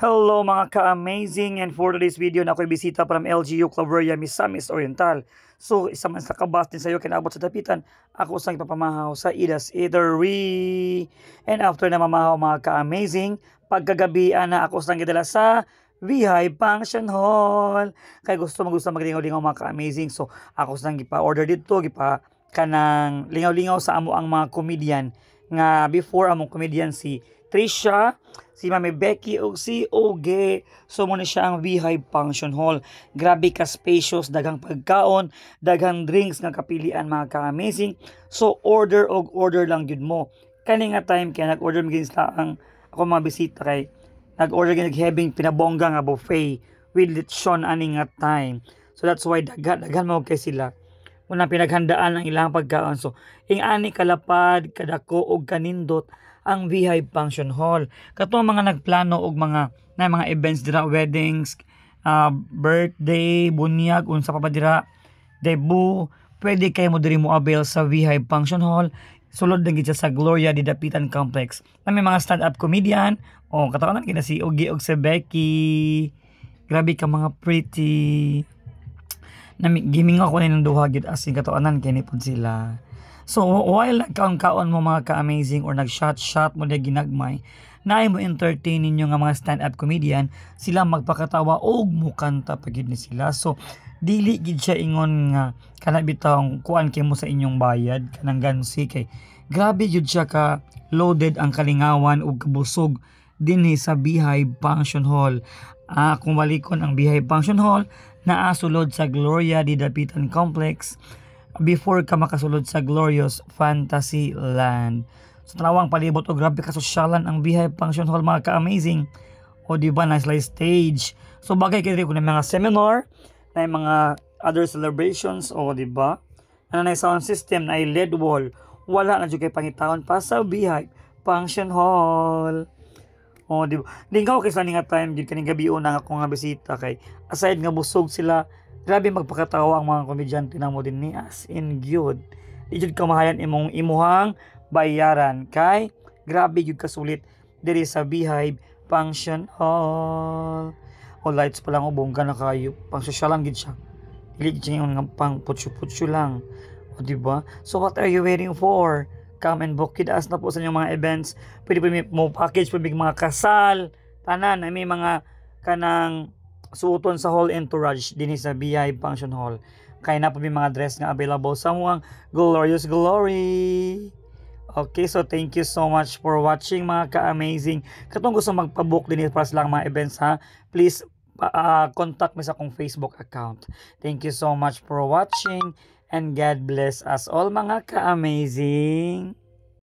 Hello mga ka-amazing, and for today's video na ako'y bisita from LGU Claveria, Misamis Oriental. So isa man sa kabas din sa'yo kinabot sa dapitan, ako sang ipapamahaw sa Idas Eatery. And after na mamahaw mga ka-amazing, pagkagabian na ako sang gidala sa VI Function Hall. Kaya gusto maglingaw-lingaw mga ka-amazing. So ako sang gipa-order dito, kanang lingaw-lingaw sa amo ang mga comedian nga before among comedian si Trisha, si Mami Becky o si Oge. So muna siya ang Beehive Function Hall. Grabe ka spacious, daghang pagkaon, daghang drinks nga kapilian mga ka-amazing. So order lang gyud mo. Kani nga time kaya nag-order magin sa ang ako mga bisita kay nag-order gyud having pinabongga nga buffet with lechon ani nga time. So that's why daghan mo kay sila. Unang pinaghandaan ang ilang pagkaon. So ing ani kalapad, kadako og kanindot ang Beehive Function Hall. Katong mga nagplano og mga events dira, weddings, birthday, bunyag, unsa pa ba dira, debut, pwede kayo mo diri mo avail sa Beehive Function Hall. Sulod lang gid sa Gloria di Dapitan Complex. Na may mga stand-up comedian, katawanan kina si Ogie og si Becky. Grabe ka mga pretty. Giming ako ng duha gid as in katawanan kini pud sila. So while nagkaon-kaon mo mga ka-amazing or nag-shot mo na ginagmay, naay mo entertain ninyo nga mga stand-up comedian, sila magpakatawa og mukanta pa gid ni sila. So dili gid siya ingon nga kana bitawng kuan kay mo sa inyong bayad kanang gansi kay grabe gid siya ka loaded ang kalingawan ug kabusog dinhi sa Beehive Function Hall. Kung balikon ang Beehive Function Hall naa sulod sa Gloria di Dapitan Complex before ka makasulod sa Glorious Fantasyland. So tanawang palibot o grabe ka sosyalan ang Beehive Function Hall mga ka-amazing. O di ba nice live stage. So bagay kay ko ng mga seminar, na mga other celebrations o di ba? Na sound system na LED wall. Wala na jud kay pangitahon pa sa Beehive Function Hall. O di ba? Lingaw kay sa nga time gid kaning gabi una ako nga bisita kay aside nga busog sila. Grabe magpakatawa ang mga komedyante na mo din ni as in gyud. Di jud kamahayan imong imuhang bayaran kay grabe gyud kasulit diri sa Beehive Function Hall. O lights pa lang o bongga na kayo. Pang social lang gid siya. Dili gid siya nga pang putsu-putsu lang. O di ba? So what are you waiting for? Come and book it as na po sa inyong mga events. Pwede mo package pwede mga kasal, tanan may mga kanang suoton sa whole entourage din sa Beehive Function Hall. Kaya na po may mga dress nga available sa mga Glorious Glory. Okay, so thank you so much for watching mga ka-amazing. Katong gusto magpa-book din para sa lang mga events ha, please contact me sa akong Facebook account. Thank you so much for watching and God bless us all mga ka-amazing.